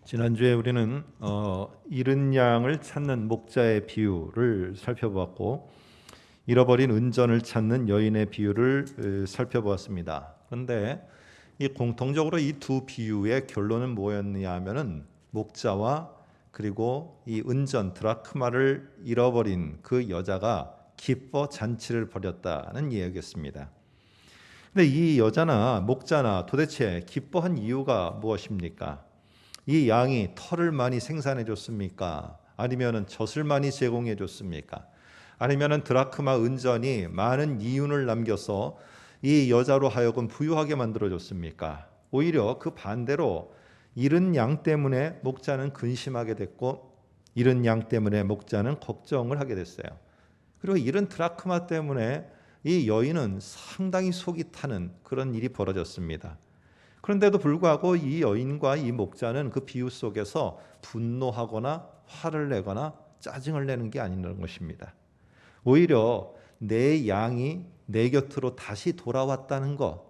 지난주에 우리는 잃은 양을 찾는 목자의 비유를 살펴보았고 잃어버린 은전을 찾는 여인의 비유를 살펴보았습니다. 그런데 공통적으로 이 두 비유의 결론은 뭐였냐 하면은 목자와 그리고 이 은전 드라크마를 잃어버린 그 여자가 기뻐 잔치를 벌였다는 이야기였습니다. 근데 이 여자나 목자나 도대체 기뻐한 이유가 무엇입니까? 이 양이 털을 많이 생산해 줬습니까? 아니면은 젖을 많이 제공해 줬습니까? 아니면은 드라크마 은전이 많은 이윤을 남겨서 이 여자로 하여금 부유하게 만들어 줬습니까? 오히려 그 반대로 잃은 양 때문에 목자는 근심하게 됐고 잃은 양 때문에 목자는 걱정을 하게 됐어요. 그리고 잃은 드라크마 때문에 이 여인은 상당히 속이 타는 그런 일이 벌어졌습니다. 그런데도 불구하고 이 여인과 이 목자는 그 비유 속에서 분노하거나 화를 내거나 짜증을 내는 게 아니라는 것입니다. 오히려 내 양이 내 곁으로 다시 돌아왔다는 것,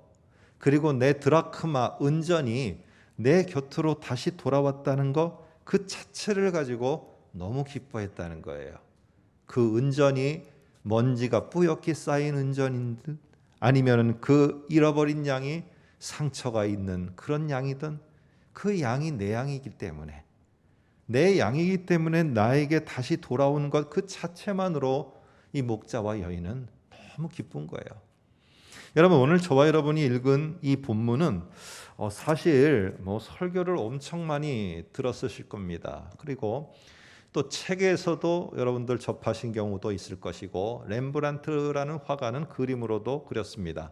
그리고 내 드라크마 은전이 내 곁으로 다시 돌아왔다는 것, 그 자체를 가지고 너무 기뻐했다는 거예요. 그 은전이 먼지가 뿌옇게 쌓인 은전인 듯, 아니면 그 잃어버린 양이 상처가 있는 그런 양이든, 그 양이 내 양이기 때문에, 내 양이기 때문에 나에게 다시 돌아온 것 그 자체만으로 이 목자와 여인은 너무 기쁜 거예요. 여러분, 오늘 저와 여러분이 읽은 이 본문은 사실 설교를 엄청 많이 들었으실 겁니다. 그리고 또 책에서도 여러분들 접하신 경우도 있을 것이고, 렘브란트라는 화가는 그림으로도 그렸습니다.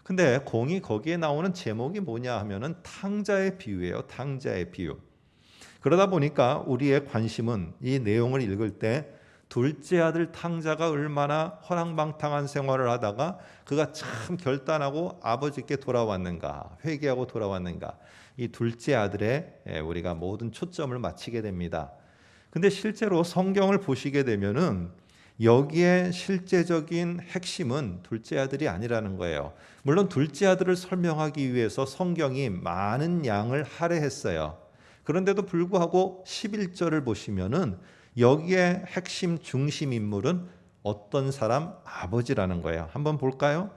근데 공이 거기에 나오는 제목이 뭐냐 하면은 탕자의 비유예요. 탕자의 비유. 그러다 보니까 우리의 관심은 이 내용을 읽을 때 둘째 아들 탕자가 얼마나 허랑방탕한 생활을 하다가 그가 참 결단하고 아버지께 돌아왔는가, 회개하고 돌아왔는가, 이 둘째 아들에 우리가 모든 초점을 맞추게 됩니다. 근데 실제로 성경을 보시게 되면은 여기에 실제적인 핵심은 둘째 아들이 아니라는 거예요. 물론 둘째 아들을 설명하기 위해서 성경이 많은 양을 할애했어요. 그런데도 불구하고 11절을 보시면은 여기에 핵심 중심 인물은 어떤 사람? 아버지라는 거예요. 한번 볼까요?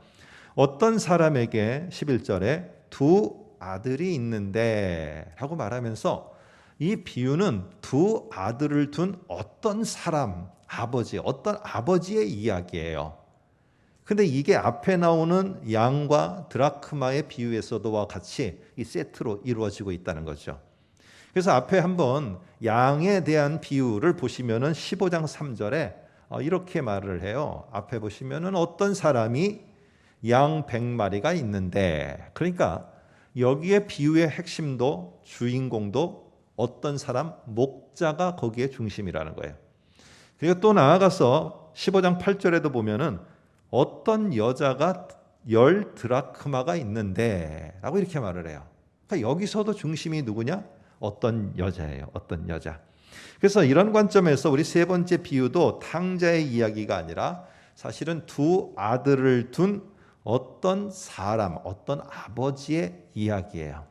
어떤 사람에게 11절에 두 아들이 있는데 라고 말하면서 이 비유는 두 아들을 둔 어떤 사람, 아버지, 어떤 아버지의 이야기예요. 근데 이게 앞에 나오는 양과 드라크마의 비유에서도와 같이 이 세트로 이루어지고 있다는 거죠. 그래서 앞에 한번 양에 대한 비유를 보시면은 15장 3절에 이렇게 말을 해요. 앞에 보시면은 어떤 사람이 양 100마리가 있는데, 그러니까 여기에 비유의 핵심도 주인공도 어떤 사람, 목자가 거기에 중심이라는 거예요. 그리고 또 나아가서 15장 8절에도 보면은 어떤 여자가 10 드라크마가 있는데 라고 이렇게 말을 해요. 그러니까 여기서도 중심이 누구냐? 어떤 여자예요. 어떤 여자. 그래서 이런 관점에서 우리 세 번째 비유도 탕자의 이야기가 아니라 사실은 두 아들을 둔 어떤 사람, 어떤 아버지의 이야기예요.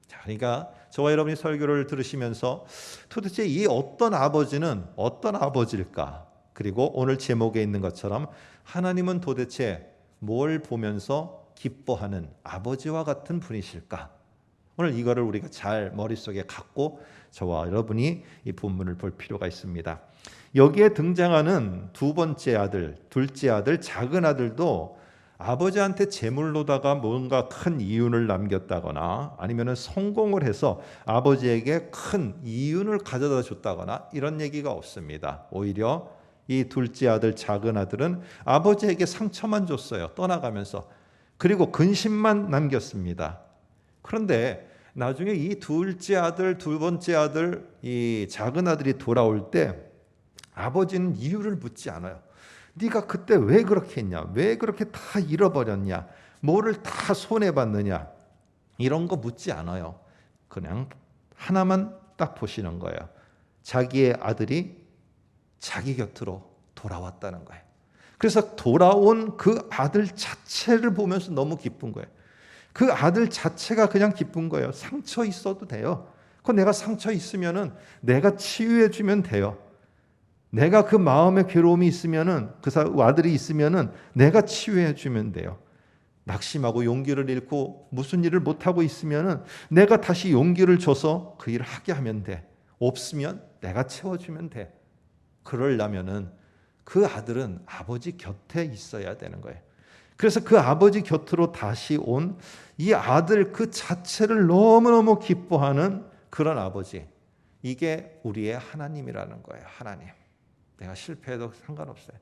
자, 그러니까 저와 여러분이 설교를 들으시면서 도대체 이 어떤 아버지는 어떤 아버지일까? 그리고 오늘 제목에 있는 것처럼 하나님은 도대체 뭘 보면서 기뻐하는 아버지와 같은 분이실까? 오늘 이거를 우리가 잘 머릿속에 갖고 저와 여러분이 이 본문을 볼 필요가 있습니다. 여기에 등장하는 두 번째 아들, 둘째 아들, 작은 아들도 아버지한테 재물로다가 뭔가 큰 이윤을 남겼다거나 아니면 성공을 해서 아버지에게 큰 이윤을 가져다 줬다거나 이런 얘기가 없습니다. 오히려 이 둘째 아들, 작은 아들은 아버지에게 상처만 줬어요. 떠나가면서. 그리고 근심만 남겼습니다. 그런데 나중에 이 둘째 아들, 두 번째 아들, 이 작은 아들이 돌아올 때 아버지는 이유를 묻지 않아요. 네가 그때 왜 그렇게 했냐? 왜 그렇게 다 잃어버렸냐? 뭐를 다 손해봤느냐? 이런 거 묻지 않아요. 그냥 하나만 딱 보시는 거예요. 자기의 아들이 자기 곁으로 돌아왔다는 거예요. 그래서 돌아온 그 아들 자체를 보면서 너무 기쁜 거예요. 그 아들 자체가 그냥 기쁜 거예요. 상처 있어도 돼요. 그 내가 상처 있으면은 내가 치유해 주면 돼요. 내가 그 마음의 괴로움이 있으면은 그 아들이 있으면은 내가 치유해 주면 돼요. 낙심하고 용기를 잃고 무슨 일을 못 하고 있으면은 내가 다시 용기를 줘서 그 일을 하게 하면 돼. 없으면 내가 채워주면 돼. 그러려면은 그 아들은 아버지 곁에 있어야 되는 거예요. 그래서 그 아버지 곁으로 다시 온 이 아들 그 자체를 너무너무 기뻐하는 그런 아버지. 이게 우리의 하나님이라는 거예요. 하나님. 내가 실패해도 상관없어요.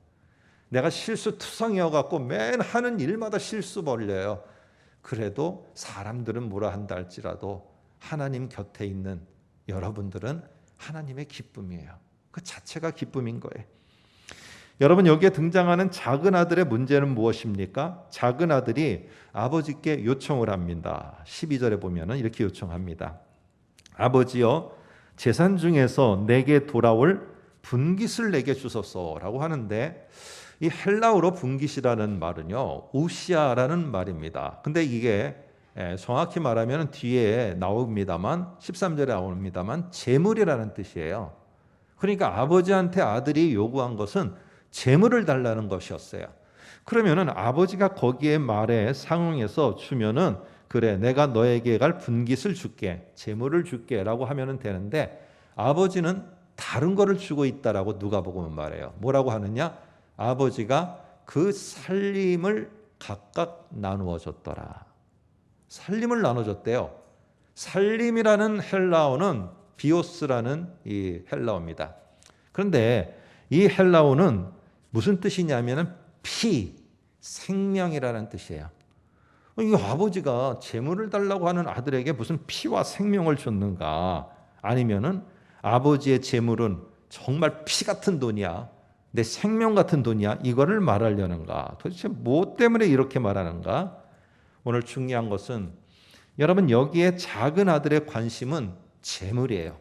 내가 실수투성이어 갖고 맨 하는 일마다 실수 벌려요. 그래도 사람들은 뭐라 한다 할지라도 하나님 곁에 있는 여러분들은 하나님의 기쁨이에요. 그 자체가 기쁨인 거예요. 여러분, 여기에 등장하는 작은 아들의 문제는 무엇입니까? 작은 아들이 아버지께 요청을 합니다. 12절에 보면 이렇게 요청합니다. 아버지여, 재산 중에서 내게 돌아올 분깃을 내게 주소서라고 하는데, 이 헬라어로 분깃이라는 말은요, 우시아라는 말입니다. 근데 이게 정확히 말하면 뒤에 나옵니다만, 13절에 나옵니다만 재물이라는 뜻이에요. 그러니까 아버지한테 아들이 요구한 것은 재물을 달라는 것이었어요. 그러면은 아버지가 거기에 말에 상응해서 주면은 그래, 내가 너에게 갈 분깃을 줄게, 재물을 줄게라고 하면은 되는데, 아버지는 다른 거를 주고 있다라고 누가복음은 말해요. 뭐라고 하느냐? 아버지가 그 살림을 각각 나누어 줬더라. 살림을 나눠줬대요. 살림이라는 헬라어는 비오스라는 이 헬라어입니다. 그런데 이 헬라어는 무슨 뜻이냐면은 피, 생명이라는 뜻이에요. 이 아버지가 재물을 달라고 하는 아들에게 무슨 피와 생명을 줬는가? 아니면은 아버지의 재물은 정말 피 같은 돈이야, 내 생명 같은 돈이야, 이거를 말하려는가? 도대체 뭐 때문에 이렇게 말하는가? 오늘 중요한 것은 여러분, 여기에 작은 아들의 관심은 재물이에요.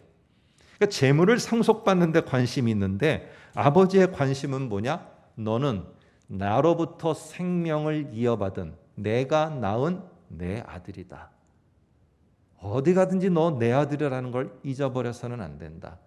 그러니까 재물을 상속받는 데 관심이 있는데, 아버지의 관심은 뭐냐? 너는 나로부터 생명을 이어받은 내가 낳은 내 아들이다. 어디 가든지 너 내 아들이라는 걸 잊어버려서는 안 된다.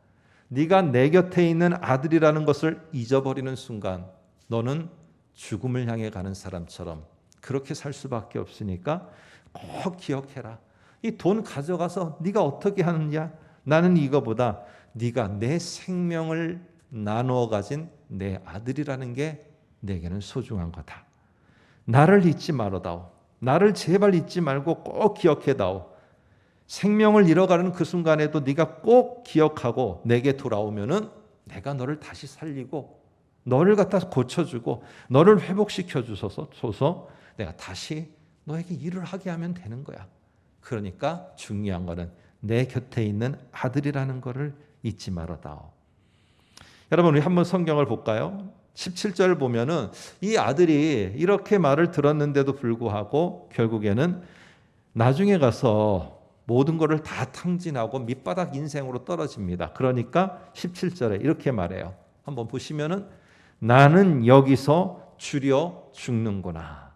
네가 내 곁에 있는 아들이라는 것을 잊어버리는 순간 너는 죽음을 향해 가는 사람처럼 그렇게 살 수밖에 없으니까 꼭 기억해라. 이 돈 가져가서 네가 어떻게 하느냐? 나는 이거보다 네가 내 생명을 나누어 가진 내 아들이라는 게 내게는 소중한 거다. 나를 잊지 말아다오. 나를 제발 잊지 말고 꼭 기억해다오. 생명을 잃어가는 그 순간에도 네가 꼭 기억하고 내게 돌아오면은 내가 너를 다시 살리고 너를 갖다 고쳐주고 너를 회복시켜 주소서. 내가 다시 너에게 일을 하게 하면 되는 거야. 그러니까 중요한 거는 내 곁에 있는 아들이라는 것을 잊지 말아다오. 여러분, 우리 한번 성경을 볼까요? 17절 보면은 이 아들이 이렇게 말을 들었는데도 불구하고 결국에는 나중에 가서 모든 것을 다 탕진하고 밑바닥 인생으로 떨어집니다. 그러니까 17절에 이렇게 말해요. 한번 보시면은 나는 여기서 주려 죽는구나.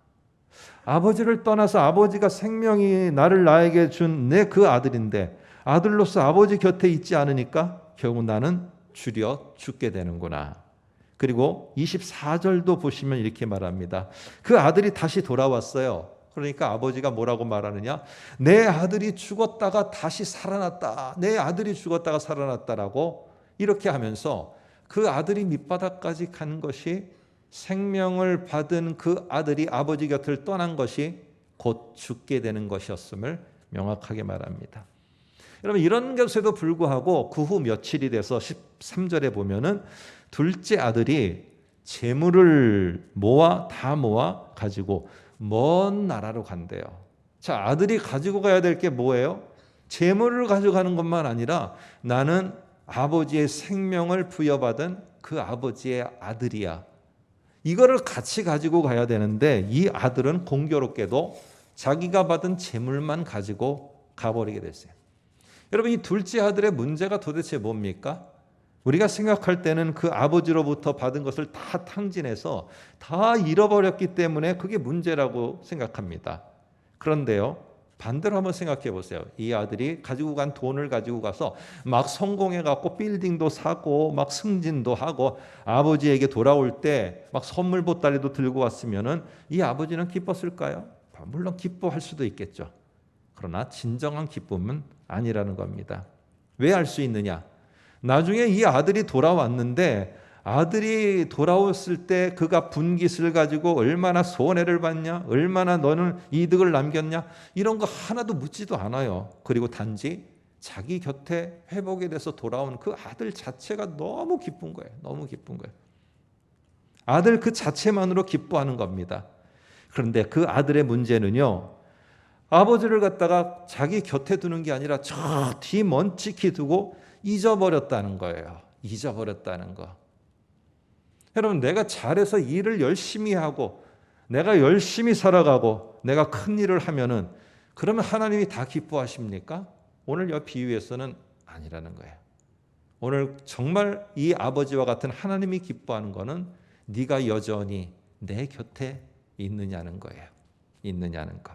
아버지를 떠나서 아버지가 생명이 나에게 준 내 그 아들인데 아들로서 아버지 곁에 있지 않으니까 결국 나는 주려 죽게 되는구나. 그리고 24절도 보시면 이렇게 말합니다. 그 아들이 다시 돌아왔어요. 그러니까 아버지가 뭐라고 말하느냐? 내 아들이 죽었다가 다시 살아났다. 내 아들이 죽었다가 살아났다라고 이렇게 하면서 그 아들이 밑바닥까지 간 것이 생명을 받은 그 아들이 아버지 곁을 떠난 것이 곧 죽게 되는 것이었음을 명확하게 말합니다. 여러분, 이런 것에도 불구하고 그 후 며칠이 돼서 13절에 보면은 둘째 아들이 재물을 다 모아 가지고 먼 나라로 간대요. 자, 아들이 가지고 가야 될 게 뭐예요? 재물을 가져가는 것만 아니라 나는 아버지의 생명을 부여받은 그 아버지의 아들이야. 이거를 같이 가지고 가야 되는데 이 아들은 공교롭게도 자기가 받은 재물만 가지고 가버리게 됐어요. 여러분, 이 둘째 아들의 문제가 도대체 뭡니까? 우리가 생각할 때는 그 아버지로부터 받은 것을 다 탕진해서 다 잃어버렸기 때문에 그게 문제라고 생각합니다. 그런데요, 반대로 한번 생각해 보세요. 이 아들이 가지고 간 돈을 가지고 가서 막 성공해 갖고 빌딩도 사고 막 승진도 하고 아버지에게 돌아올 때 막 선물 보따리도 들고 왔으면은 이 아버지는 기뻤을까요? 물론 기뻐할 수도 있겠죠. 그러나 진정한 기쁨은 아니라는 겁니다. 왜 알 수 있느냐? 나중에 이 아들이 돌아왔는데 아들이 돌아왔을 때 그가 분깃을 가지고 얼마나 손해를 봤냐, 얼마나 너는 이득을 남겼냐, 이런 거 하나도 묻지도 않아요. 그리고 단지 자기 곁에 회복이 돼서 돌아온 그 아들 자체가 너무 기쁜 거예요. 너무 기쁜 거예요. 아들 그 자체만으로 기뻐하는 겁니다. 그런데 그 아들의 문제는요, 아버지를 갖다가 자기 곁에 두는 게 아니라 저 뒤 먼치키 두고 잊어버렸다는 거예요. 잊어버렸다는 거. 여러분, 내가 잘해서 일을 열심히 하고 내가 열심히 살아가고 내가 큰 일을 하면은 그러면 하나님이 다 기뻐하십니까? 오늘 이 비유에서는 아니라는 거예요. 오늘 정말 이 아버지와 같은 하나님이 기뻐하는 거는 네가 여전히 내 곁에 있느냐는 거예요. 있느냐는 거.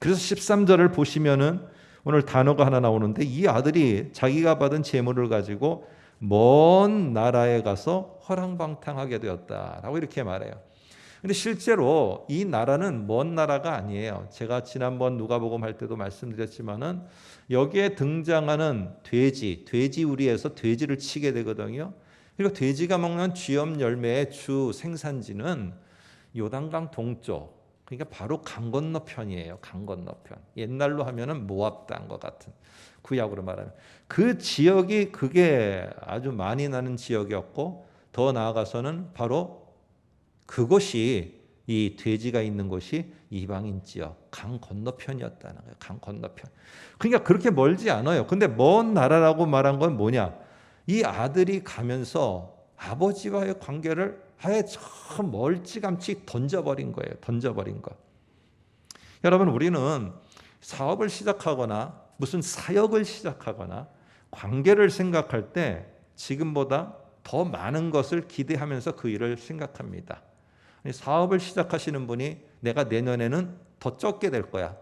그래서 13절을 보시면은 오늘 단어가 하나 나오는데 이 아들이 자기가 받은 재물을 가지고 먼 나라에 가서 허랑방탕하게 되었다라고 이렇게 말해요. 근데 실제로 이 나라는 먼 나라가 아니에요. 제가 지난번 누가복음 할 때도 말씀드렸지만은 여기에 등장하는 돼지 우리에서 돼지를 치게 되거든요. 그리고 돼지가 먹는 쥐염 열매의 주 생산지는 요단강 동쪽, 그러니까 바로 강 건너편이에요. 강 건너편. 옛날로 하면은 모압 땅과 같은, 구약으로 말하면 그 지역이 그게 아주 많이 나는 지역이었고, 더 나아가서는 바로 그곳이, 이 돼지가 있는 곳이 이방인 지역, 강 건너편이었다는 거예요. 강 건너편. 그러니까 그렇게 멀지 않아요. 근데 먼 나라라고 말한 건 뭐냐? 이 아들이 가면서 아버지와의 관계를 아예 저 멀찌감치 던져버린 거예요. 던져버린 거. 여러분, 우리는 사업을 시작하거나 무슨 사역을 시작하거나 관계를 생각할 때 지금보다 더 많은 것을 기대하면서 그 일을 생각합니다. 사업을 시작하시는 분이 내가 내년에는 더 적게 될 거야,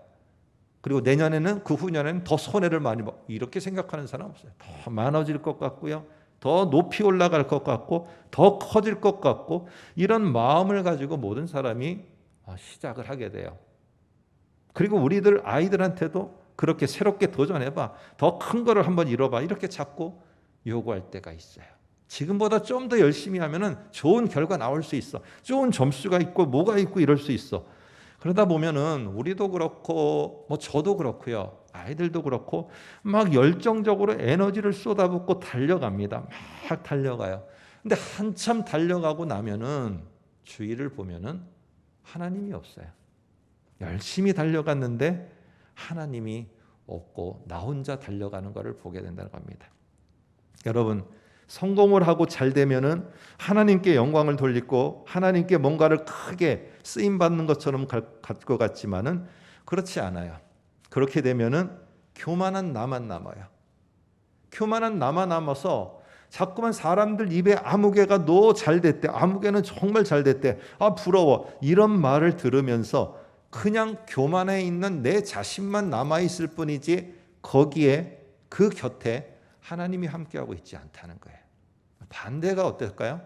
그리고 내년에는 그 후년에는 더 손해를 많이 봐, 이렇게 생각하는 사람 없어요. 더 많아질 것 같고요, 더 높이 올라갈 것 같고 더 커질 것 같고, 이런 마음을 가지고 모든 사람이 시작을 하게 돼요. 그리고 우리들 아이들한테도 그렇게 새롭게 도전해봐, 더 큰 거를 한번 이뤄봐, 이렇게 자꾸 요구할 때가 있어요. 지금보다 좀 더 열심히 하면은 좋은 결과 나올 수 있어, 좋은 점수가 있고 뭐가 있고 이럴 수 있어. 그러다 보면은 우리도 그렇고 뭐 저도 그렇고요, 아이들도 그렇고 막 열정적으로 에너지를 쏟아붓고 달려갑니다. 막 달려가요. 근데 한참 달려가고 나면은 주위를 보면은 하나님이 없어요. 열심히 달려갔는데 하나님이 없고 나 혼자 달려가는 것을 보게 된다는 겁니다. 여러분, 성공을 하고 잘 되면은 하나님께 영광을 돌리고 하나님께 뭔가를 크게 쓰임 받는 것처럼 갈 것 같지만은 그렇지 않아요. 그렇게 되면은 교만한 나만 남아요. 교만한 나만 남아서 자꾸만 사람들 입에 아무개가 너 잘 됐대, 아무개는 정말 잘 됐대, 아 부러워, 이런 말을 들으면서 그냥 교만해 있는 내 자신만 남아 있을 뿐이지 거기에 그 곁에 하나님이 함께하고 있지 않다는 거예요. 반대가 어떨까요?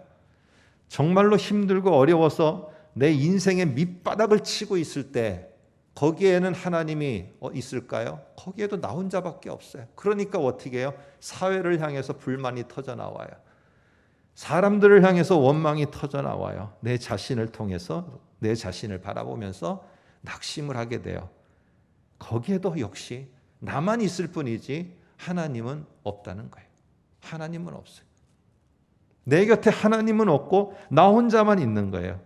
정말로 힘들고 어려워서 내 인생의 밑바닥을 치고 있을 때 거기에는 하나님이 있을까요? 거기에도 나 혼자밖에 없어요. 그러니까 어떻게 해요? 사회를 향해서 불만이 터져 나와요. 사람들을 향해서 원망이 터져 나와요. 내 자신을 통해서, 내 자신을 바라보면서 낙심을 하게 돼요. 거기에도 역시 나만 있을 뿐이지 하나님은 없다는 거예요. 하나님은 없어요. 내 곁에 하나님은 없고 나 혼자만 있는 거예요.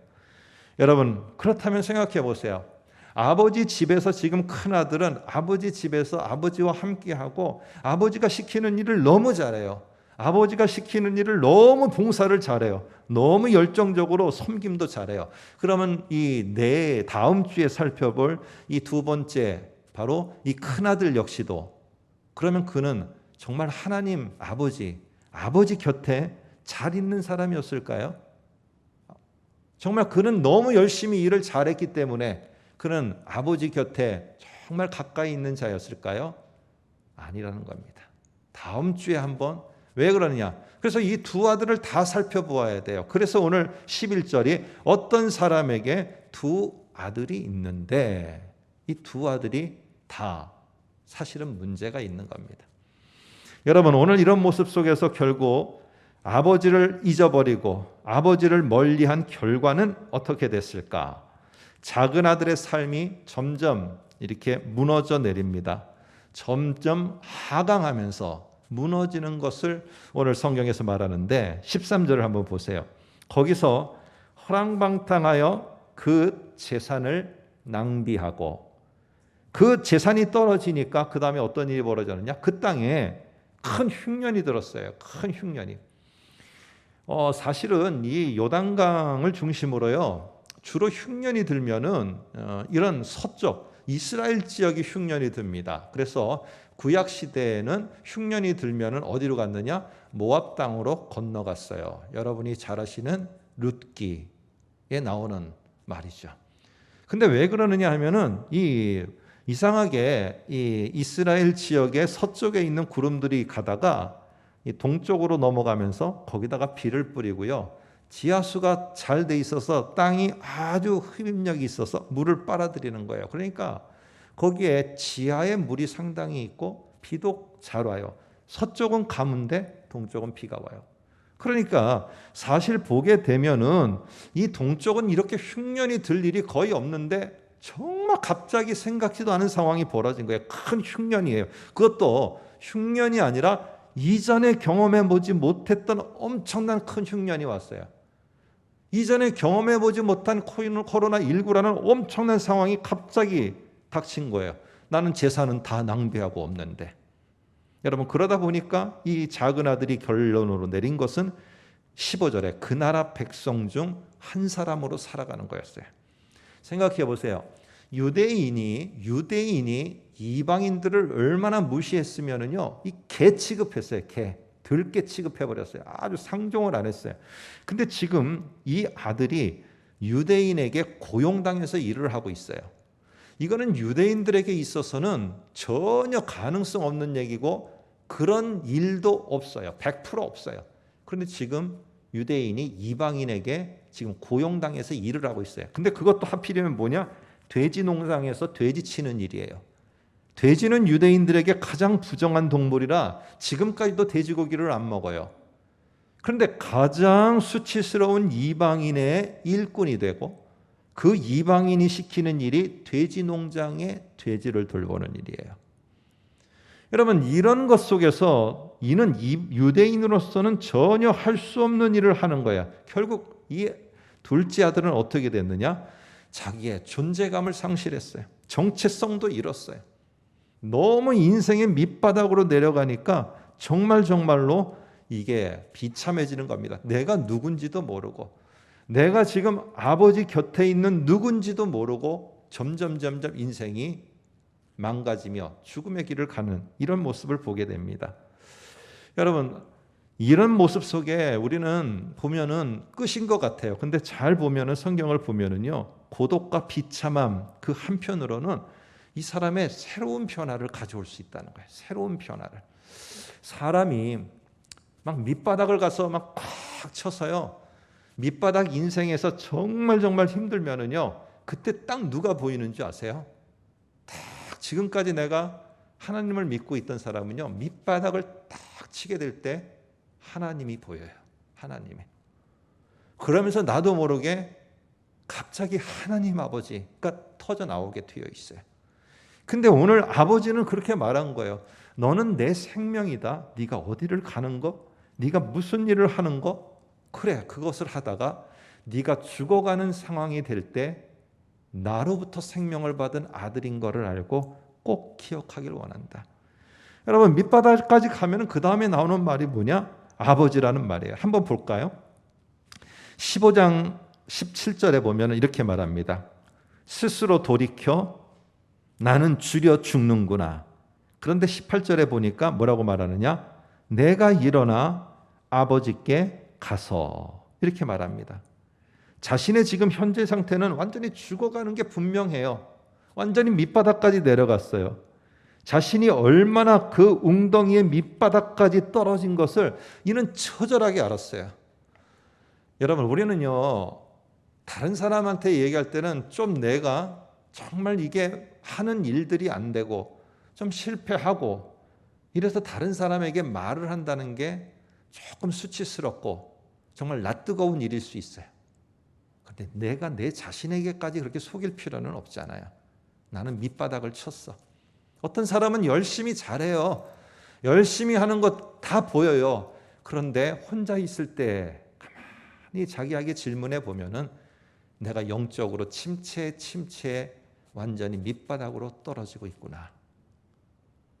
여러분, 그렇다면 생각해 보세요. 아버지 집에서 지금 큰아들은 아버지 집에서 아버지와 함께하고 아버지가 시키는 일을 너무 잘해요. 아버지가 시키는 일을 너무 봉사를 잘해요. 너무 열정적으로 섬김도 잘해요. 그러면 이 다음 주에 살펴볼 이 두 번째, 바로 이 큰아들 역시도, 그러면 그는 정말 하나님 아버지 곁에 잘 있는 사람이었을까요? 정말 그는 너무 열심히 일을 잘했기 때문에 그는 아버지 곁에 정말 가까이 있는 자였을까요? 아니라는 겁니다. 다음 주에 한번. 왜 그러느냐? 그래서 이 두 아들을 다 살펴보아야 돼요. 그래서 오늘 11절이 어떤 사람에게 두 아들이 있는데 이 두 아들이 다 사실은 문제가 있는 겁니다. 여러분, 오늘 이런 모습 속에서 결국 아버지를 잊어버리고 아버지를 멀리한 결과는 어떻게 됐을까? 작은 아들의 삶이 점점 이렇게 무너져 내립니다. 점점 하강하면서 무너지는 것을 오늘 성경에서 말하는데 13절을 한번 보세요. 거기서 허랑방탕하여 그 재산을 낭비하고 그 재산이 떨어지니까 그 다음에 어떤 일이 벌어졌느냐? 그 땅에 큰 흉년이 들었어요. 큰 흉년이. 사실은 이 요단강을 중심으로요. 주로 흉년이 들면은 이런 서쪽 이스라엘 지역이 흉년이 듭니다. 그래서 구약 시대에는 흉년이 들면은 어디로 갔느냐? 모압 땅으로 건너갔어요. 여러분이 잘 아시는 룻기에 나오는 말이죠. 근데 왜 그러느냐 하면은 이상하게 이 이스라엘 지역의 서쪽에 있는 구름들이 가다가 이 동쪽으로 넘어가면서 거기다가 비를 뿌리고요. 지하수가 잘 돼 있어서 땅이 아주 흡입력이 있어서 물을 빨아들이는 거예요. 그러니까 거기에 지하에 물이 상당히 있고 비도 잘 와요. 서쪽은 가문데 동쪽은 비가 와요. 그러니까 사실 보게 되면은 이 동쪽은 이렇게 흉년이 들 일이 거의 없는데 정말 갑자기 생각지도 않은 상황이 벌어진 거예요. 큰 흉년이에요. 그것도 흉년이 아니라 이전에 경험해 보지 못했던 엄청난 큰 흉년이 왔어요. 이전에 경험해 보지 못한 코로나19라는 엄청난 상황이 갑자기 닥친 거예요. 나는 재산은 다 낭비하고 없는데. 여러분, 그러다 보니까 이 작은 아들이 결론으로 내린 것은 15절에 그 나라 백성 중 한 사람으로 살아가는 거였어요. 생각해 보세요. 유대인이 이방인들을 얼마나 무시했으면은요, 이 개 취급했어요. 들개 취급해 버렸어요. 아주 상종을 안 했어요. 근데 지금 이 아들이 유대인에게 고용당해서 일을 하고 있어요. 이거는 유대인들에게 있어서는 전혀 가능성 없는 얘기고 그런 일도 없어요. 100% 없어요. 그런데 지금 유대인이 이방인에게 지금 고용당해서 일을 하고 있어요. 근데 그것도 하필이면 뭐냐? 돼지 농장에서 돼지 치는 일이에요. 돼지는 유대인들에게 가장 부정한 동물이라 지금까지도 돼지고기를 안 먹어요. 그런데 가장 수치스러운 이방인의 일꾼이 되고 그 이방인이 시키는 일이 돼지 농장에 돼지를 돌보는 일이에요. 여러분, 이런 것 속에서 이는 유대인으로서는 전혀 할 수 없는 일을 하는 거야. 결국 이 둘째 아들은 어떻게 됐느냐? 자기의 존재감을 상실했어요. 정체성도 잃었어요. 너무 인생의 밑바닥으로 내려가니까 정말로 이게 비참해지는 겁니다. 내가 누군지도 모르고 내가 지금 아버지 곁에 있는 누군지도 모르고 점점 인생이 망가지며 죽음의 길을 가는 이런 모습을 보게 됩니다. 여러분, 이런 모습 속에 우리는 보면은 끝인 것 같아요. 근데 잘 보면은 성경을 보면은요, 고독과 비참함 그 한편으로는 이 사람의 새로운 변화를 가져올 수 있다는 거예요. 새로운 변화를. 사람이 막 밑바닥을 가서 막 꽉 쳐서요, 밑바닥 인생에서 정말 힘들면은요, 그때 딱 누가 보이는 줄 아세요? 딱 지금까지 내가 하나님을 믿고 있던 사람은요, 밑바닥을 딱 치게 될 때 하나님이 보여요. 하나님이. 그러면서 나도 모르게 갑자기 하나님 아버지가 터져 나오게 되어 있어요. 근데 오늘 아버지는 그렇게 말한 거예요. 너는 내 생명이다. 네가 어디를 가는 거? 네가 무슨 일을 하는 거? 그래, 그것을 하다가 네가 죽어가는 상황이 될 때 나로부터 생명을 받은 아들인 거를 알고 꼭 기억하길 원한다. 여러분, 밑바닥까지 가면 그 다음에 나오는 말이 뭐냐? 아버지라는 말이에요. 한번 볼까요? 15장 17절에 보면 이렇게 말합니다. 스스로 돌이켜 나는 줄여 죽는구나. 그런데 18절에 보니까 뭐라고 말하느냐? 내가 일어나 아버지께 가서, 이렇게 말합니다. 자신의 지금 현재 상태는 완전히 죽어가는 게 분명해요. 완전히 밑바닥까지 내려갔어요. 자신이 얼마나 그 웅덩이의 밑바닥까지 떨어진 것을 이는 처절하게 알았어요. 여러분, 우리는요, 다른 사람한테 얘기할 때는 좀 내가 정말 이게 하는 일들이 안 되고 좀 실패하고 이래서 다른 사람에게 말을 한다는 게 조금 수치스럽고 정말 낯뜨거운 일일 수 있어요. 그런데 내가 내 자신에게까지 그렇게 속일 필요는 없잖아요. 나는 밑바닥을 쳤어. 어떤 사람은 열심히 잘해요. 열심히 하는 것 다 보여요. 그런데 혼자 있을 때 가만히 자기에게 질문해 보면은 내가 영적으로 침체에 완전히 밑바닥으로 떨어지고 있구나.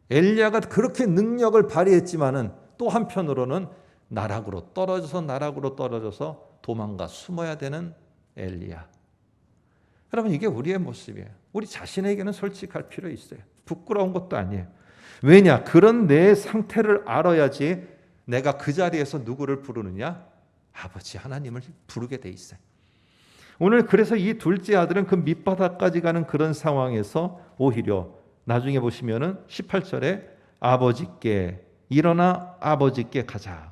엘리야가 그렇게 능력을 발휘했지만은 또 한편으로는 나락으로 떨어져서 도망가 숨어야 되는 엘리야. 여러분, 이게 우리의 모습이에요. 우리 자신에게는 솔직할 필요 있어요. 부끄러운 것도 아니에요. 왜냐? 그런 내 상태를 알아야지 내가 그 자리에서 누구를 부르느냐? 아버지 하나님을 부르게 돼 있어요. 오늘 그래서 이 둘째 아들은 그 밑바닥까지 가는 그런 상황에서 오히려 나중에 보시면은 18절에 아버지께 일어나 아버지께 가자.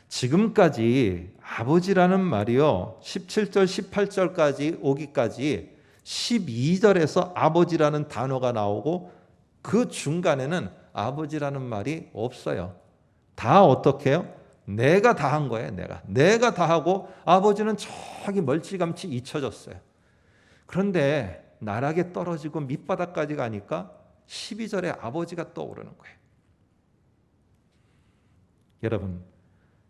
지금까지 아버지라는 말이요, 17절 18절까지 오기까지 12절에서 아버지라는 단어가 나오고 그 중간에는 아버지라는 말이 없어요. 다 어떻게 해요? 내가 다 한 거예요. 내가 다 하고 아버지는 저기 멀찌감치 잊혀졌어요. 그런데 나락에 떨어지고 밑바닥까지 가니까 12절에 아버지가 떠오르는 거예요. 여러분,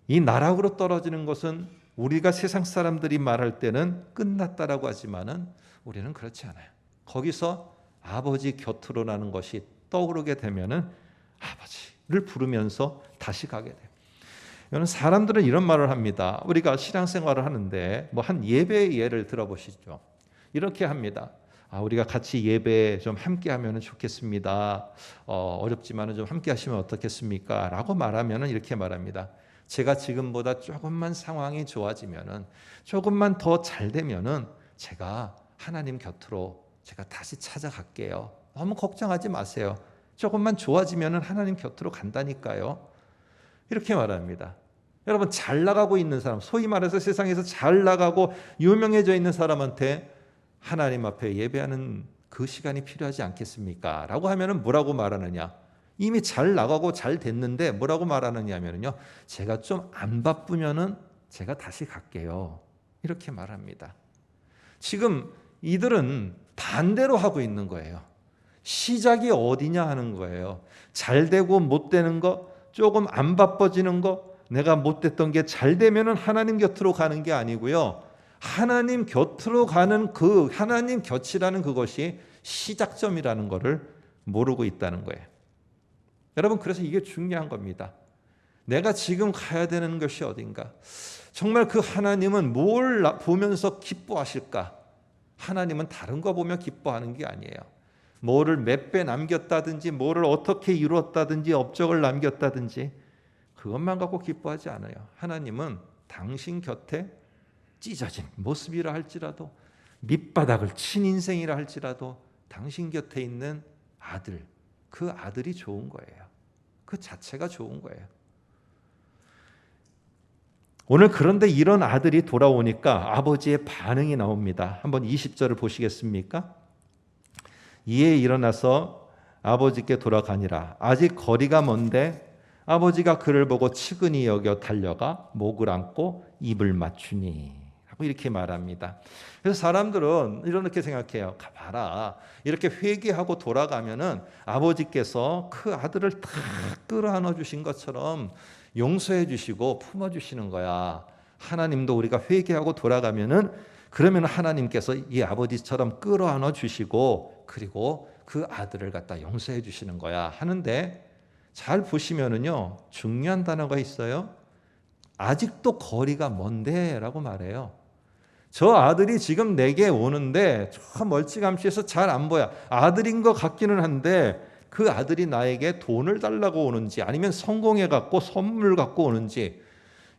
이 나락으로 떨어지는 것은 우리가 세상 사람들이 말할 때는 끝났다라고 하지만은 우리는 그렇지 않아요. 거기서 아버지 곁으로라는 것이 떠오르게 되면은 아버지를 부르면서 다시 가게 돼요. 여러분, 사람들은 이런 말을 합니다. 우리가 신앙생활을 하는데 뭐 한 예배의 예를 들어보시죠. 이렇게 합니다. 우리가 같이 예배 좀 함께 하면 좋겠습니다. 어렵지만은 좀 함께 하시면 어떻겠습니까? 라고 말하면은 이렇게 말합니다. 제가 지금보다 조금만 상황이 좋아지면은, 조금만 더 잘 되면은 제가 하나님 곁으로 제가 다시 찾아갈게요. 너무 걱정하지 마세요. 조금만 좋아지면은 하나님 곁으로 간다니까요. 이렇게 말합니다. 여러분, 잘 나가고 있는 사람, 소위 말해서 세상에서 잘 나가고 유명해져 있는 사람한테 하나님 앞에 예배하는 그 시간이 필요하지 않겠습니까? 라고 하면은 뭐라고 말하느냐? 이미 잘 나가고 잘 됐는데 뭐라고 말하느냐면요, 제가 좀 안 바쁘면은 제가 다시 갈게요. 이렇게 말합니다. 지금 이들은 반대로 하고 있는 거예요. 시작이 어디냐 하는 거예요. 잘 되고 못 되는 거, 조금 안 바빠지는 거, 내가 못 됐던 게 잘 되면은 하나님 곁으로 가는 게 아니고요. 하나님 곁으로 가는 그 하나님 곁이라는 그것이 시작점이라는 것을 모르고 있다는 거예요. 여러분, 그래서 이게 중요한 겁니다. 내가 지금 가야 되는 것이 어딘가? 정말 그 하나님은 뭘 보면서 기뻐하실까? 하나님은 다른 거 보며 기뻐하는 게 아니에요. 뭐를 몇 배 남겼다든지, 뭐를 어떻게 이루었다든지, 업적을 남겼다든지 그것만 갖고 기뻐하지 않아요. 하나님은 당신 곁에 찢어진 모습이라 할지라도, 밑바닥을 친 인생이라 할지라도 당신 곁에 있는 아들, 그 아들이 좋은 거예요. 그 자체가 좋은 거예요. 오늘 그런데 이런 아들이 돌아오니까 아버지의 반응이 나옵니다. 한번 20절을 보시겠습니까? 이에 일어나서 아버지께 돌아가니라. 아직 거리가 먼데 아버지가 그를 보고 측은히 여겨 달려가 목을 안고 입을 맞추니 하고 이렇게 말합니다. 그래서 사람들은 이렇게 생각해요. 봐라, 이렇게 회개하고 돌아가면은 아버지께서 그 아들을 다 끌어안아 주신 것처럼 용서해 주시고 품어 주시는 거야. 하나님도 우리가 회개하고 돌아가면은 그러면 하나님께서 이 아버지처럼 끌어안아 주시고 그리고 그 아들을 갖다 용서해 주시는 거야 하는데, 잘 보시면은요, 중요한 단어가 있어요. 아직도 거리가 먼데 라고 말해요. 저 아들이 지금 내게 오는데 저 멀찌감치해서 잘 안 보여. 아들인 것 같기는 한데 그 아들이 나에게 돈을 달라고 오는지 아니면 성공해 갖고 선물 갖고 오는지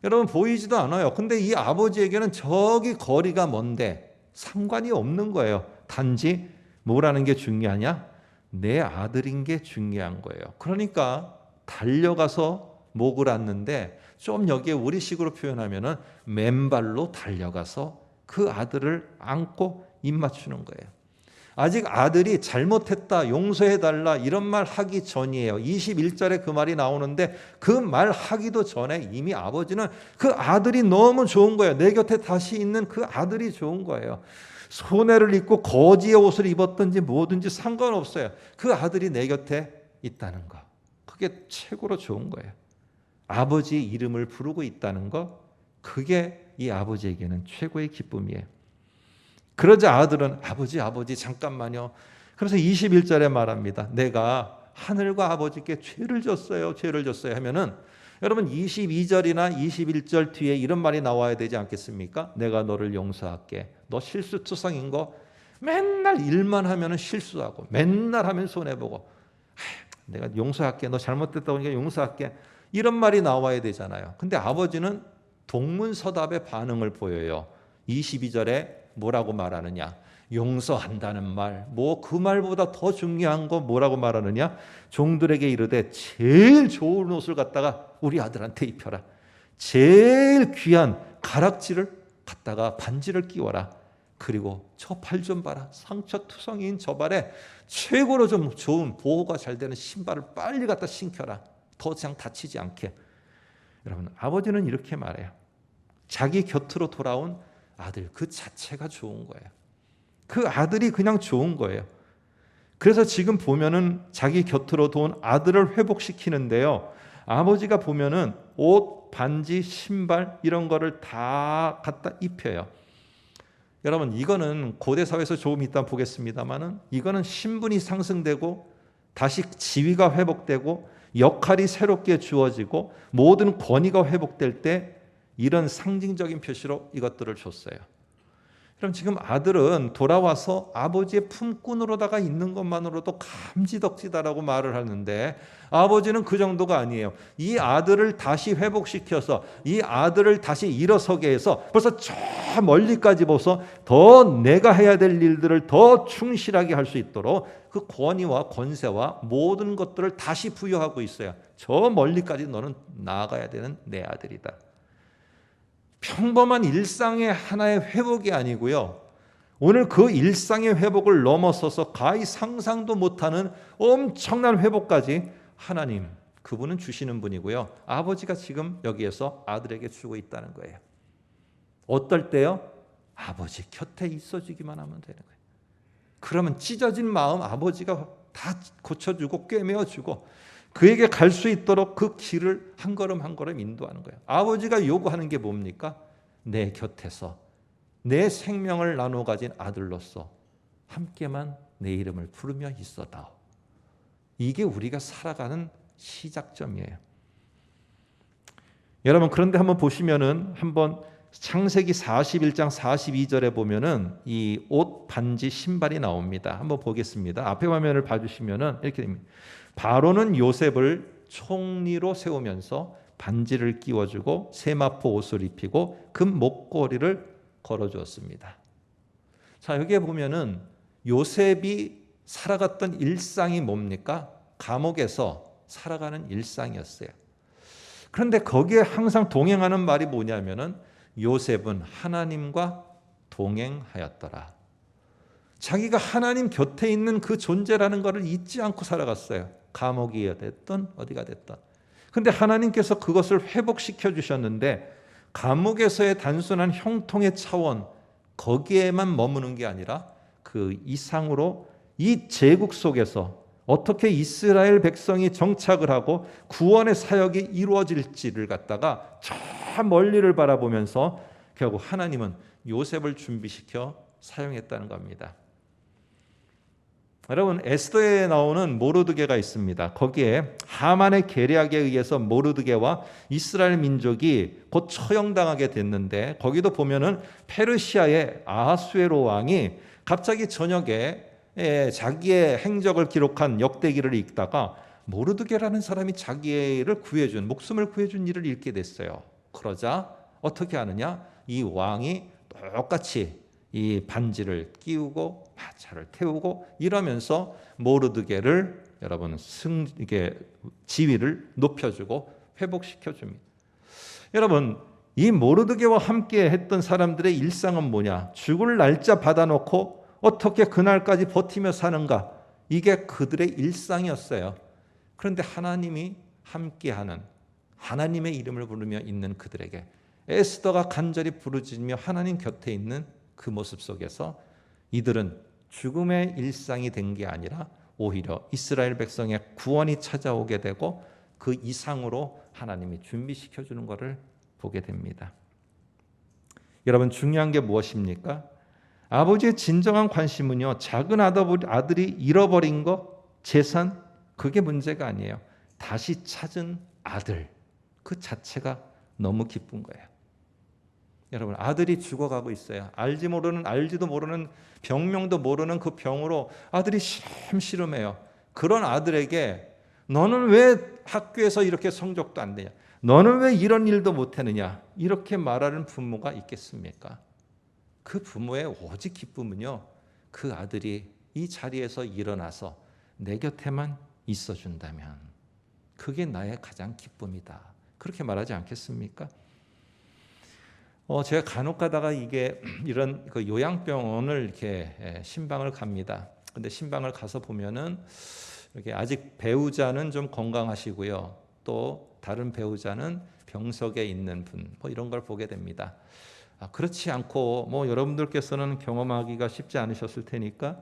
여러분 보이지도 않아요. 근데 이 아버지에게는 저기 거리가 먼데 상관이 없는 거예요. 단지 뭐라는 게 중요하냐? 내 아들인 게 중요한 거예요. 그러니까 달려가서 목을 놨는데 좀 여기에 우리식으로 표현하면은 맨발로 달려가서 그 아들을 안고 입 맞추는 거예요. 아직 아들이 잘못했다, 용서해달라 이런 말 하기 전이에요. 21절에 그 말이 나오는데 그 말 하기도 전에 이미 아버지는 그 아들이 너무 좋은 거예요. 내 곁에 다시 있는 그 아들이 좋은 거예요. 손해를 입고 거지의 옷을 입었든지 뭐든지 상관없어요. 그 아들이 내 곁에 있다는 거. 그게 최고로 좋은 거예요. 아버지의 이름을 부르고 있다는 거. 그게 이 아버지에게는 최고의 기쁨이에요. 그러자 아들은 아버지 잠깐만요. 그래서 21절에 말합니다. 내가 하늘과 아버지께 죄를 졌어요 하면은 여러분 22절이나 21절 뒤에 이런 말이 나와야 되지 않겠습니까? 내가 너를 용서할게. 너 실수투성인 거 맨날 일만 하면은 실수하고 맨날 하면 손해보고 내가 용서할게. 너 잘못됐다고 하니까 용서할게. 이런 말이 나와야 되잖아요. 근데 아버지는 동문서답의 반응을 보여요. 22절에 뭐라고 말하느냐? 용서한다는 말, 뭐 그 말보다 더 중요한 거 뭐라고 말하느냐? 종들에게 이르되 제일 좋은 옷을 갖다가 우리 아들한테 입혀라. 제일 귀한 가락지를 갖다가 반지를 끼워라. 그리고 저 발 좀 봐라. 상처투성이인 저 발에 최고로 좀 좋은 보호가 잘 되는 신발을 빨리 갖다 신겨라. 더 이상 다치지 않게. 여러분, 아버지는 이렇게 말해요. 자기 곁으로 돌아온 아들 그 자체가 좋은 거예요. 그 아들이 그냥 좋은 거예요. 그래서 지금 보면은 자기 곁으로 돈 아들을 회복시키는데요. 아버지가 보면은 옷, 반지, 신발 이런 거를 다 갖다 입혀요. 여러분 이거는 고대 사회에서 조금 이따 보겠습니다만은 이거는 신분이 상승되고 다시 지위가 회복되고 역할이 새롭게 주어지고 모든 권위가 회복될 때 이런 상징적인 표시로 이것들을 줬어요. 그럼 지금 아들은 돌아와서 아버지의 품꾼으로다가 있는 것만으로도 감지덕지다라고 말을 하는데 아버지는 그 정도가 아니에요. 이 아들을 다시 회복시켜서 이 아들을 다시 일어서게 해서 벌써 저 멀리까지 보서 더 내가 해야 될 일들을 더 충실하게 할 수 있도록 그 권위와 권세와 모든 것들을 다시 부여하고 있어요. 저 멀리까지 너는 나아가야 되는 내 아들이다. 평범한 일상의 하나의 회복이 아니고요. 오늘 그 일상의 회복을 넘어서서 가히 상상도 못하는 엄청난 회복까지 하나님, 그분은 주시는 분이고요. 아버지가 지금 여기에서 아들에게 주고 있다는 거예요. 어떨 때요? 아버지 곁에 있어주기만 하면 되는 거예요. 그러면 찢어진 마음 아버지가 다 고쳐주고 꿰매어주고 그에게 갈 수 있도록 그 길을 한 걸음 한 걸음 인도하는 거예요. 아버지가 요구하는 게 뭡니까? 내 곁에서 내 생명을 나누어 가진 아들로서 함께만 내 이름을 부르며 있어다오. 이게 우리가 살아가는 시작점이에요. 여러분 그런데 한번 보시면은 한번 창세기 41장 42절에 보면은 이 옷, 반지, 신발이 나옵니다. 한번 보겠습니다. 앞에 화면을 봐주시면은 이렇게 됩니다. 바로는 요셉을 총리로 세우면서 반지를 끼워주고 세마포 옷을 입히고 금 목걸이를 걸어주었습니다. 자 여기에 보면은 요셉이 살아갔던 일상이 뭡니까? 감옥에서 살아가는 일상이었어요. 그런데 거기에 항상 동행하는 말이 뭐냐면은 요셉은 하나님과 동행하였더라. 자기가 하나님 곁에 있는 그 존재라는 것을 잊지 않고 살아갔어요. 감옥이 됐든 어디가 됐든. 그런데 하나님께서 그것을 회복시켜 주셨는데 감옥에서의 단순한 형통의 차원 거기에만 머무는 게 아니라 그 이상으로 이 제국 속에서 어떻게 이스라엘 백성이 정착을 하고 구원의 사역이 이루어질지를 갖다가 저 멀리를 바라보면서 결국 하나님은 요셉을 준비시켜 사용했다는 겁니다. 여러분 에스더에 나오는 모르드게가 있습니다. 거기에 하만의 계략에 의해서 모르드게와 이스라엘 민족이 곧 처형당하게 됐는데 거기도 보면은 페르시아의 아하수에로 왕이 갑자기 저녁에 자기의 행적을 기록한 역대기를 읽다가 모르드게라는 사람이 자기를 구해준 목숨을 구해준 일을 읽게 됐어요. 그러자 어떻게 하느냐? 이 왕이 똑같이 이 반지를 끼우고 마차를 태우고 이러면서 모르드게를 여러분 이게 지위를 높여주고 회복시켜줍니다. 여러분 이 모르드게와 함께 했던 사람들의 일상은 뭐냐? 죽을 날짜 받아놓고 어떻게 그날까지 버티며 사는가? 이게 그들의 일상이었어요. 그런데 하나님이 함께하는 하나님의 이름을 부르며 있는 그들에게 에스더가 간절히 부르짖으며 하나님 곁에 있는 그 모습 속에서 이들은 죽음의 일상이 된 게 아니라 오히려 이스라엘 백성의 구원이 찾아오게 되고 그 이상으로 하나님이 준비시켜 주는 것을 보게 됩니다. 여러분 중요한 게 무엇입니까? 아버지의 진정한 관심은요, 작은 아들이 잃어버린 것, 재산, 그게 문제가 아니에요. 다시 찾은 아들, 그 자체가 너무 기쁜 거예요. 여러분 아들이 죽어가고 있어요. 알지도 모르는 병명도 모르는 그 병으로 아들이 시름시름해요. 그런 아들에게 너는 왜 학교에서 이렇게 성적도 안 되냐? 너는 왜 이런 일도 못하느냐? 이렇게 말하는 부모가 있겠습니까? 그 부모의 오직 기쁨은요, 그 아들이 이 자리에서 일어나서 내 곁에만 있어준다면 그게 나의 가장 기쁨이다. 그렇게 말하지 않겠습니까? 제가 간혹 가다가 이런 그 요양병원을 이렇게 신방을 갑니다. 근데 신방을 가서 보면은 이렇게 아직 배우자는 좀 건강하시고요. 또 다른 배우자는 병석에 있는 분, 뭐 이런 걸 보게 됩니다. 그렇지 않고 뭐 여러분들께서는 경험하기가 쉽지 않으셨을 테니까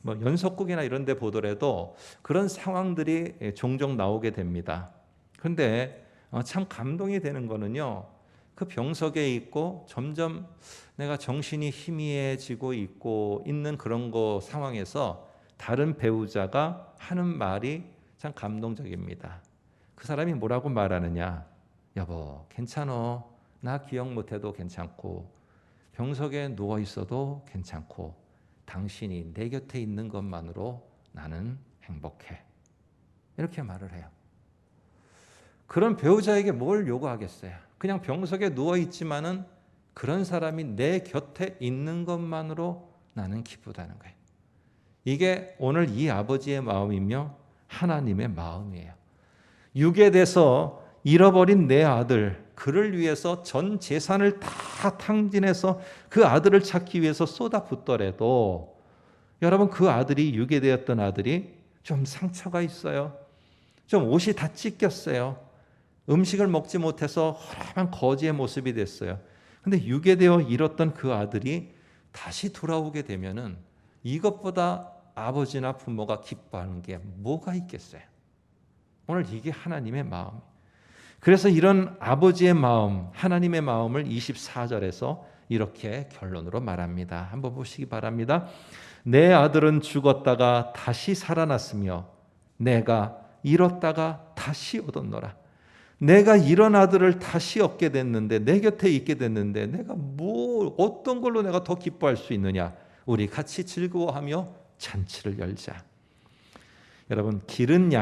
뭐 연속극이나 이런 데 보더라도 그런 상황들이 종종 나오게 됩니다. 그런데 참 감동이 되는 거는요. 그 병석에 있고 점점 내가 정신이 희미해지고 있는 그런 상황에서 다른 배우자가 하는 말이 참 감동적입니다. 그 사람이 뭐라고 말하느냐? 여보, 괜찮어. 나 기억 못해도 괜찮고 병석에 누워 있어도 괜찮고 당신이 내 곁에 있는 것만으로 나는 행복해. 이렇게 말을 해요. 그런 배우자에게 뭘 요구하겠어요? 그냥 병석에 누워 있지만은 그런 사람이 내 곁에 있는 것만으로 나는 기쁘다는 거예요. 이게 오늘 이 아버지의 마음이며 하나님의 마음이에요. 육에 대해서 잃어버린 내 아들, 그를 위해서 전 재산을 다 탕진해서 그 아들을 찾기 위해서 쏟아붓더라도 여러분 그 아들이 육에 되었던 아들이 좀 상처가 있어요. 좀 옷이 다 찢겼어요. 음식을 먹지 못해서 허름한 거지의 모습이 됐어요. 근데 육에 되어 잃었던 그 아들이 다시 돌아오게 되면은 이것보다 아버지나 부모가 기뻐하는 게 뭐가 있겠어요? 오늘 이게 하나님의 마음. 그래서 이런 아버지의 마음, 하나님의 마음을 24절에서 이렇게 결론으로 말합니다. 한번 보시기 바랍니다. 내 아들은 죽었다가 다시 살아났으며 내가 잃었다가 다시 얻었노라. 내가 이런 아들을 다시 얻게 됐는데 내 곁에 있게 됐는데 내가 어떤 걸로 내가 더 기뻐할 수 있느냐? 우리 같이 즐거워하며 잔치를 열자. 여러분 길을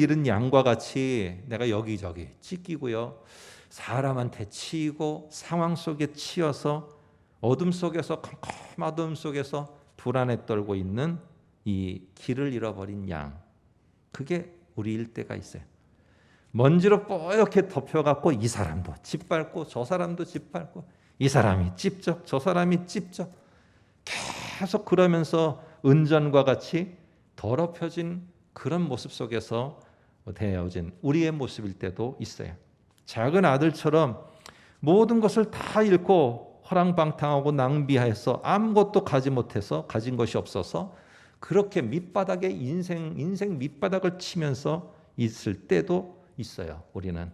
잃은 양과 같이 내가 여기저기 찢기고요. 사람한테 치이고 상황 속에 치여서 어둠 속에서 컴컴 어둠 속에서 불안에 떨고 있는 이 길을 잃어버린 양. 그게 우리일 때가 있어요. 먼지로 뽀얗게 덮여갖고 이 사람도 짓밟고 저 사람도 짓밟고 이 사람이 찝적 저 사람이 찝적 계속 그러면서 은전과 같이 더럽혀진 그런 모습 속에서 되어진 우리의 모습일 때도 있어요. 작은 아들처럼 모든 것을 다 잃고 허랑방탕하고 낭비해서 아무것도 가진 것이 없어서 그렇게 밑바닥에 인생 밑바닥을 치면서 있을 때도 있어요. 우리는.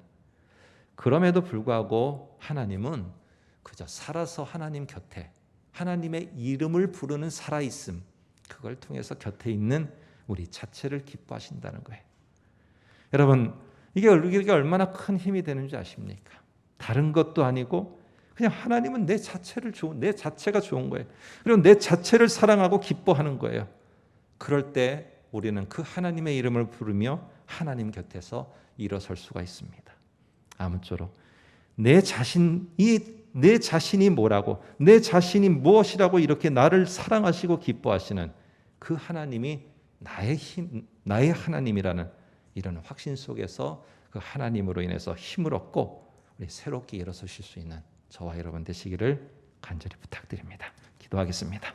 그럼에도 불구하고 하나님은 그저 살아서 하나님 곁에 하나님의 이름을 부르는 살아있음, 그걸 통해서 곁에 있는 우리 자체를 기뻐하신다는 거예요. 여러분 이게 얼마나 큰 힘이 되는 줄 아십니까? 다른 것도 아니고 그냥 하나님은 내 자체가 좋은 거예요. 그리고 내 자체를 사랑하고 기뻐하는 거예요. 그럴 때 우리는 그 하나님의 이름을 부르며 하나님 곁에서 일어설 수가 있습니다. 아무쪼록 내 자신이 내 자신이 뭐라고, 내 자신이 무엇이라고 이렇게 나를 사랑하시고 기뻐하시는 그 하나님이 나의 하나님이라는 이런 확신 속에서 그 하나님으로 인해서 힘을 얻고 우리 새롭게 일어서실 수 있는 저와 여러분 되시기를 간절히 부탁드립니다. 기도하겠습니다.